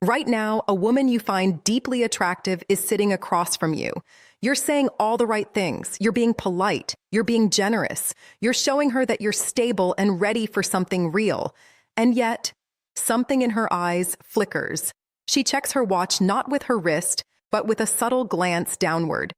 Right now, a woman you find deeply attractive is sitting across from you. You're saying all the right things. You're being polite. You're being generous. You're showing her that you're stable and ready for something real. And yet, something in her eyes flickers. She checks her watch not with her wrist, but with a subtle glance downward.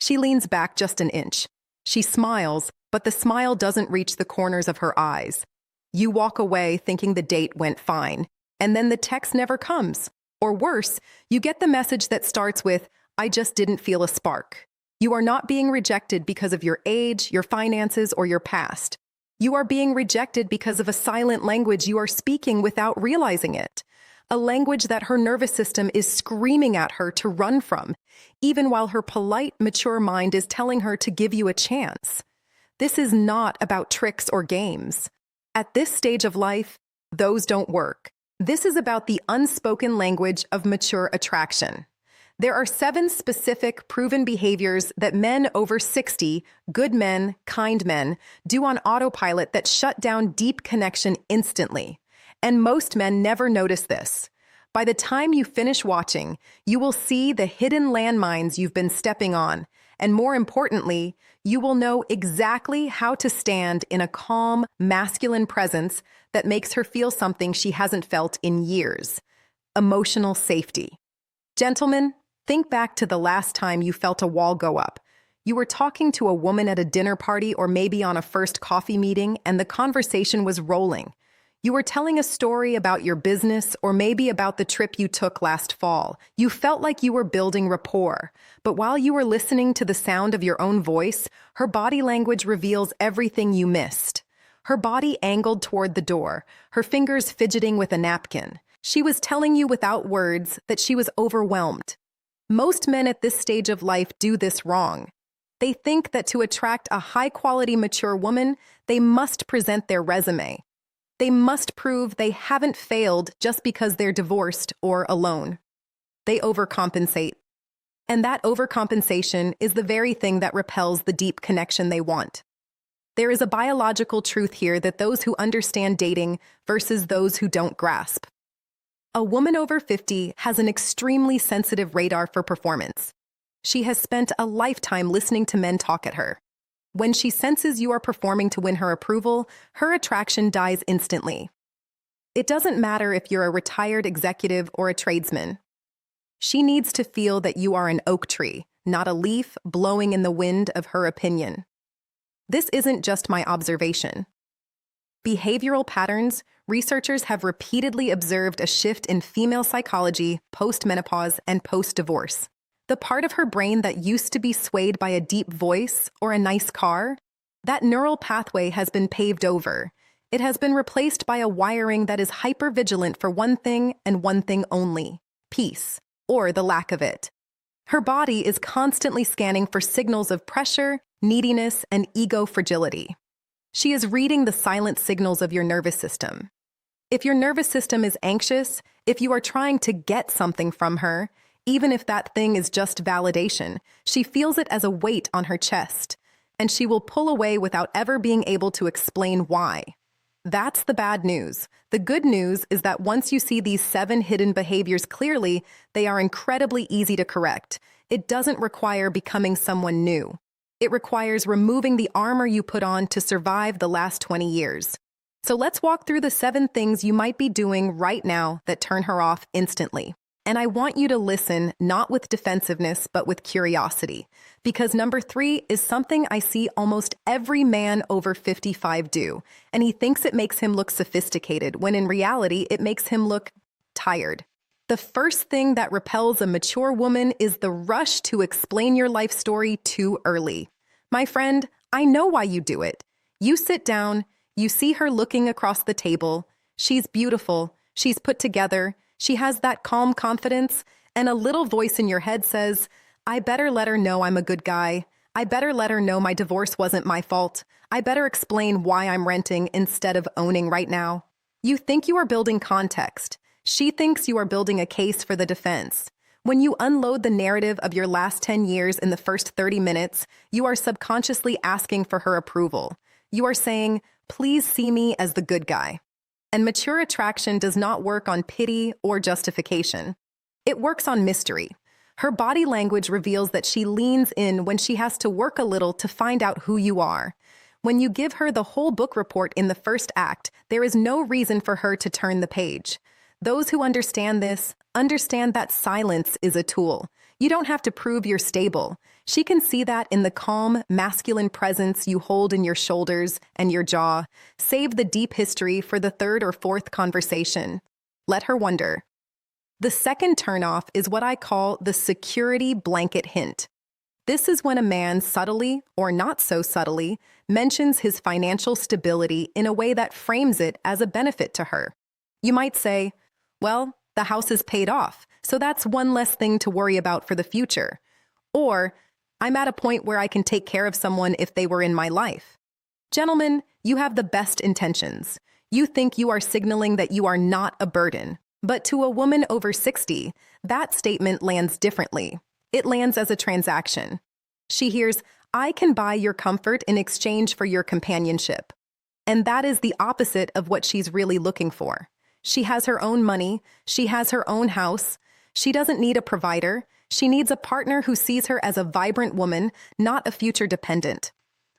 She leans back just an inch. She smiles, but the smile doesn't reach the corners of her eyes. You walk away thinking the date went fine. And then the text never comes. Or worse, you get the message that starts with, "I just didn't feel a spark." You are not being rejected because of your age, your finances, or your past. You are being rejected because of a silent language you are speaking without realizing it. A language that her nervous system is screaming at her to run from, even while her polite, mature mind is telling her to give you a chance. This is not about tricks or games. At this stage of life, those don't work. This is about the unspoken language of mature attraction. There are 7 specific proven behaviors that men over 60, good men, kind men, do on autopilot that shut down deep connection instantly. And most men never notice this. By the time you finish watching, you will see the hidden landmines you've been stepping on, and more importantly, you will know exactly how to stand in a calm, masculine presence that makes her feel something she hasn't felt in years: emotional safety. Gentlemen, think back to the last time you felt a wall go up. You were talking to a woman at a dinner party or maybe on a first coffee meeting, and the conversation was rolling. You were telling a story about your business or maybe about the trip you took last fall. You felt like you were building rapport. But while you were listening to the sound of your own voice, her body language reveals everything you missed. Her body angled toward the door, her fingers fidgeting with a napkin. She was telling you without words that she was overwhelmed. Most men at this stage of life do this wrong. They think that to attract a high-quality, mature woman, they must present their resume. They must prove they haven't failed just because they're divorced or alone. They overcompensate. And that overcompensation is the very thing that repels the deep connection they want. There is a biological truth here that those who understand dating versus those who don't grasp. A woman over 50 has an extremely sensitive radar for performance. She has spent a lifetime listening to men talk at her. When she senses you are performing to win her approval, her attraction dies instantly. It doesn't matter if you're a retired executive or a tradesman. She needs to feel that you are an oak tree, not a leaf blowing in the wind of her opinion. This isn't just my observation. Behavioral patterns, researchers have repeatedly observed a shift in female psychology post-menopause and post-divorce. The part of her brain that used to be swayed by a deep voice or a nice car, that neural pathway has been paved over. It has been replaced by a wiring that is hypervigilant for one thing and one thing only: peace, or the lack of it. Her body is constantly scanning for signals of pressure, neediness, and ego fragility. She is reading the silent signals of your nervous system. If your nervous system is anxious, if you are trying to get something from her, even if that thing is just validation, she feels it as a weight on her chest, and she will pull away without ever being able to explain why. That's the bad news. The good news is that once you see these 7 hidden behaviors clearly, they are incredibly easy to correct. It doesn't require becoming someone new. It requires removing the armor you put on to survive the last 20 years. So let's walk through the 7 things you might be doing right now that turn her off instantly. And I want you to listen not with defensiveness, but with curiosity. Because number 3 is something I see almost every man over 55 do. And he thinks it makes him look sophisticated, when in reality, it makes him look tired. The first thing that repels a mature woman is the rush to explain your life story too early. My friend, I know why you do it. You sit down, you see her looking across the table. She's beautiful, she's put together, she has that calm confidence, and a little voice in your head says, I better let her know I'm a good guy. I better let her know my divorce wasn't my fault. I better explain why I'm renting instead of owning right now. You think you are building context. She thinks you are building a case for the defense. When you unload the narrative of your last 10 years in the first 30 minutes, you are subconsciously asking for her approval. You are saying, please see me as the good guy. And mature attraction does not work on pity or justification. It works on mystery. Her body language reveals that she leans in when she has to work a little to find out who you are. When you give her the whole book report in the first act, there is no reason for her to turn the page. Those who understand this understand that silence is a tool. You don't have to prove you're stable. She can see that in the calm, masculine presence you hold in your shoulders and your jaw. Save the deep history for the third or fourth conversation. Let her wonder. The second turnoff is what I call the security blanket hint. This is when a man subtly, or not so subtly, mentions his financial stability in a way that frames it as a benefit to her. You might say, well, the house is paid off, so that's one less thing to worry about for the future. Or, I'm at a point where I can take care of someone if they were in my life. Gentlemen, you have the best intentions. You think you are signaling that you are not a burden. But to a woman over 60, that statement lands differently. It lands as a transaction. She hears, I can buy your comfort in exchange for your companionship. And that is the opposite of what she's really looking for. She has her own money. She has her own house. She doesn't need a provider. She needs a partner who sees her as a vibrant woman, not a future dependent.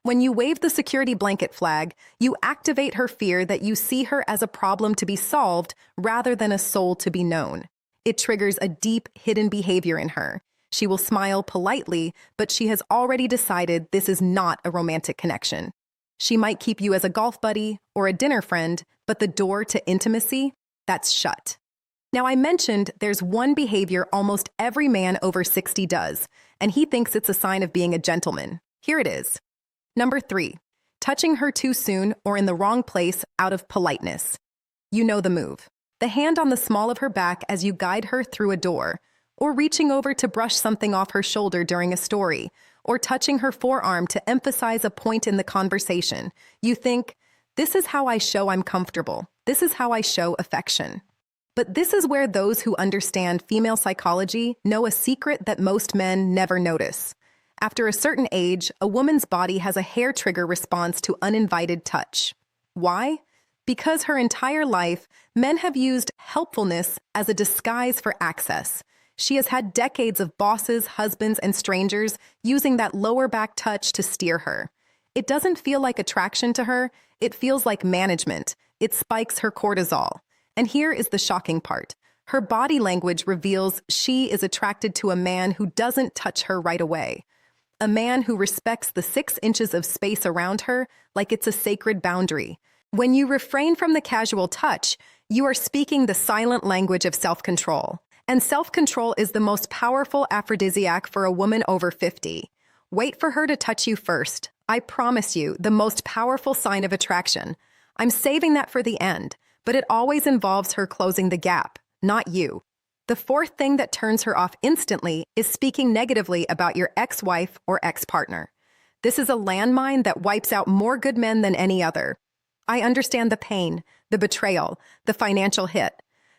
When you wave the security blanket flag, you activate her fear that you see her as a problem to be solved rather than a soul to be known. It triggers a deep, hidden behavior in her. She will smile politely, but she has already decided this is not a romantic connection. She might keep you as a golf buddy or a dinner friend, but the door to intimacy, that's shut. Now, I mentioned there's one behavior almost every man over 60 does, and he thinks it's a sign of being a gentleman. Here it is. Number 3, touching her too soon or in the wrong place out of politeness. You know the move. The hand on the small of her back as you guide her through a door, or reaching over to brush something off her shoulder during a story, or touching her forearm to emphasize a point in the conversation. You think, this is how I show I'm comfortable. This is how I show affection. But this is where those who understand female psychology know a secret that most men never notice. After a certain age, a woman's body has a hair trigger response to uninvited touch. Why? Because her entire life, men have used helpfulness as a disguise for access. She has had decades of bosses, husbands, and strangers using that lower back touch to steer her. It doesn't feel like attraction to her, it feels like management. It spikes her cortisol. And here is the shocking part. Her body language reveals she is attracted to a man who doesn't touch her right away. A man who respects the 6 inches of space around her like it's a sacred boundary. When you refrain from the casual touch, you are speaking the silent language of self-control. And self-control is the most powerful aphrodisiac for a woman over 50. Wait for her to touch you first. I promise you, the most powerful sign of attraction. I'm saving that for the end, but it always involves her closing the gap, not you. The fourth thing that turns her off instantly is speaking negatively about your ex-wife or ex-partner. This is a landmine that wipes out more good men than any other. I understand the pain, the betrayal, the financial hit.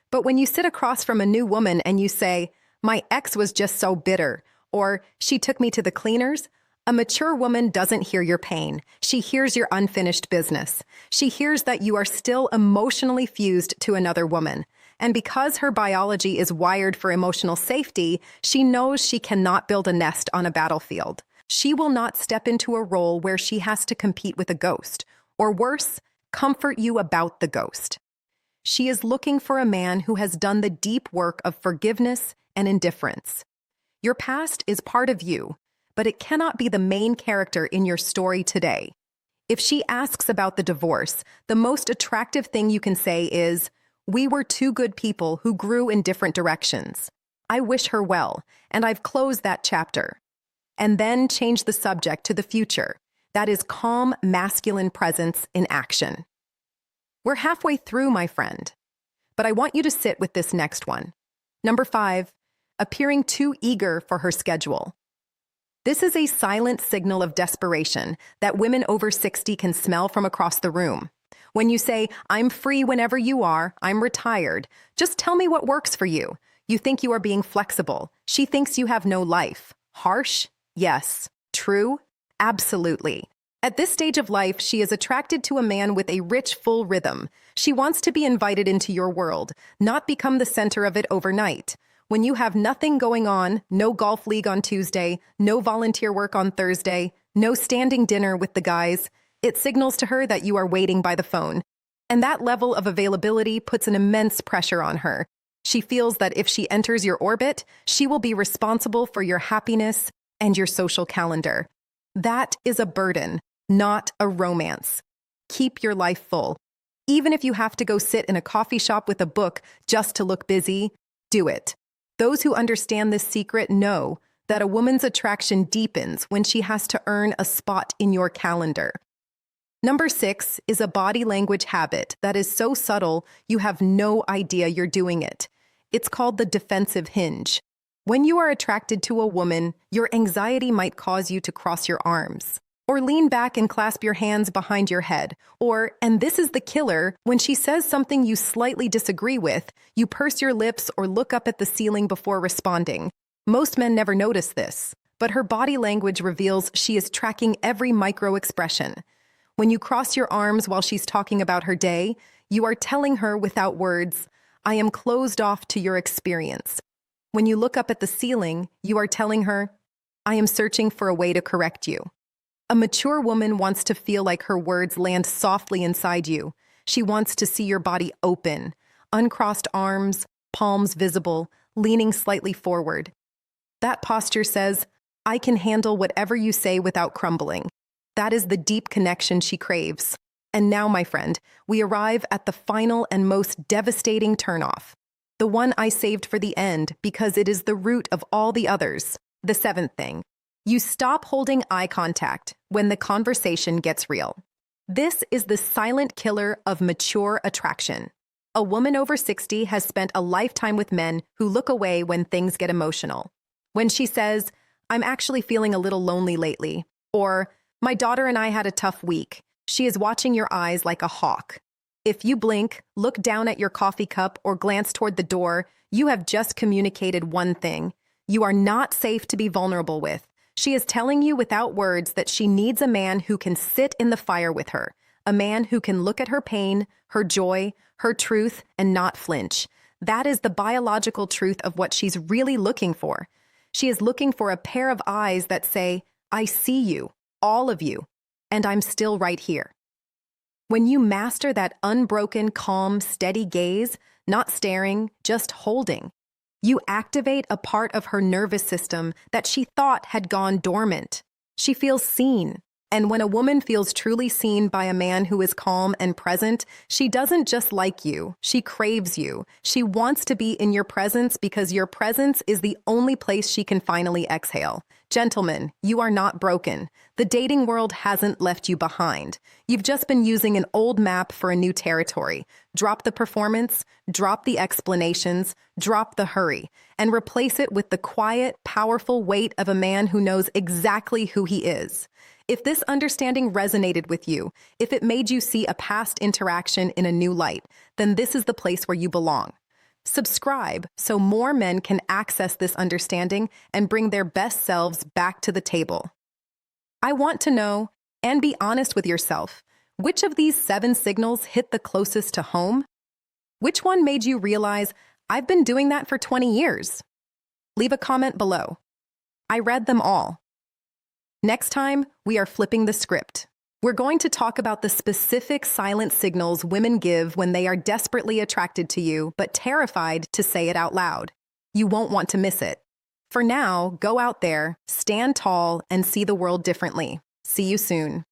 But when you sit across from a new woman and you say, my ex was just so bitter, or she took me to the cleaners, a mature woman doesn't hear your pain. She hears your unfinished business. She hears that you are still emotionally fused to another woman. And because her biology is wired for emotional safety, she knows she cannot build a nest on a battlefield. She will not step into a role where she has to compete with a ghost, or worse, comfort you about the ghost. She is looking for a man who has done the deep work of forgiveness and indifference. Your past is part of you, but it cannot be the main character in your story today. If she asks about the divorce, the most attractive thing you can say is, we were two good people who grew in different directions. I wish her well, and I've closed that chapter. And then change the subject to the future. That is calm, masculine presence in action. We're halfway through, my friend. But I want you to sit with this next one. Number 5, appearing too eager for her schedule. This is a silent signal of desperation that women over 60 can smell from across the room. When you say, I'm free whenever you are, I'm retired, just tell me what works for you. You think you are being flexible. She thinks you have no life. Harsh? Yes. True? Absolutely. At this stage of life, she is attracted to a man with a rich, full rhythm. She wants to be invited into your world, not become the center of it overnight. When you have nothing going on, no golf league on Tuesday, no volunteer work on Thursday, no standing dinner with the guys, it signals to her that you are waiting by the phone. And that level of availability puts an immense pressure on her. She feels that if she enters your orbit, she will be responsible for your happiness and your social calendar. That is a burden, not a romance. Keep your life full. Even if you have to go sit in a coffee shop with a book just to look busy, do it. Those who understand this secret know that a woman's attraction deepens when she has to earn a spot in your calendar. Number 6 is a body language habit that is so subtle you have no idea you're doing it. It's called the defensive hinge. When you are attracted to a woman, your anxiety might cause you to cross your arms, or lean back and clasp your hands behind your head, or, and this is the killer, when she says something you slightly disagree with, you purse your lips or look up at the ceiling before responding. Most men never notice this, but her body language reveals she is tracking every micro-expression. When you cross your arms while she's talking about her day, you are telling her without words, I am closed off to your experience. When you look up at the ceiling, you are telling her, I am searching for a way to correct you. A mature woman wants to feel like her words land softly inside you. She wants to see your body open, uncrossed arms, palms visible, leaning slightly forward. That posture says, I can handle whatever you say without crumbling. That is the deep connection she craves. And now, my friend, we arrive at the final and most devastating turnoff. The one I saved for the end because it is the root of all the others. The 7th thing. You stop holding eye contact when the conversation gets real. This is the silent killer of mature attraction. A woman over 60 has spent a lifetime with men who look away when things get emotional. When she says, I'm actually feeling a little lonely lately, or my daughter and I had a tough week, she is watching your eyes like a hawk. If you blink, look down at your coffee cup, or glance toward the door, you have just communicated one thing. You are not safe to be vulnerable with. She is telling you without words that she needs a man who can sit in the fire with her, a man who can look at her pain, her joy, her truth, and not flinch. That is the biological truth of what she's really looking for. She is looking for a pair of eyes that say, I see you, all of you, and I'm still right here. When you master that unbroken, calm, steady gaze, not staring, just holding, you activate a part of her nervous system that she thought had gone dormant. She feels seen. And when a woman feels truly seen by a man who is calm and present, she doesn't just like you, she craves you. She wants to be in your presence because your presence is the only place she can finally exhale. Gentlemen, you are not broken. The dating world hasn't left you behind. You've just been using an old map for a new territory. Drop the performance, drop the explanations, drop the hurry, and replace it with the quiet, powerful weight of a man who knows exactly who he is. If this understanding resonated with you, if it made you see a past interaction in a new light, then this is the place where you belong. Subscribe so more men can access this understanding and bring their best selves back to the table. I want to know, and be honest with yourself, which of these 7 signals hit the closest to home? Which one made you realize, I've been doing that for 20 years? Leave a comment below. I read them all. Next time, we are flipping the script. We're going to talk about the specific silent signals women give when they are desperately attracted to you, but terrified to say it out loud. You won't want to miss it. For now, go out there, stand tall, and see the world differently. See you soon.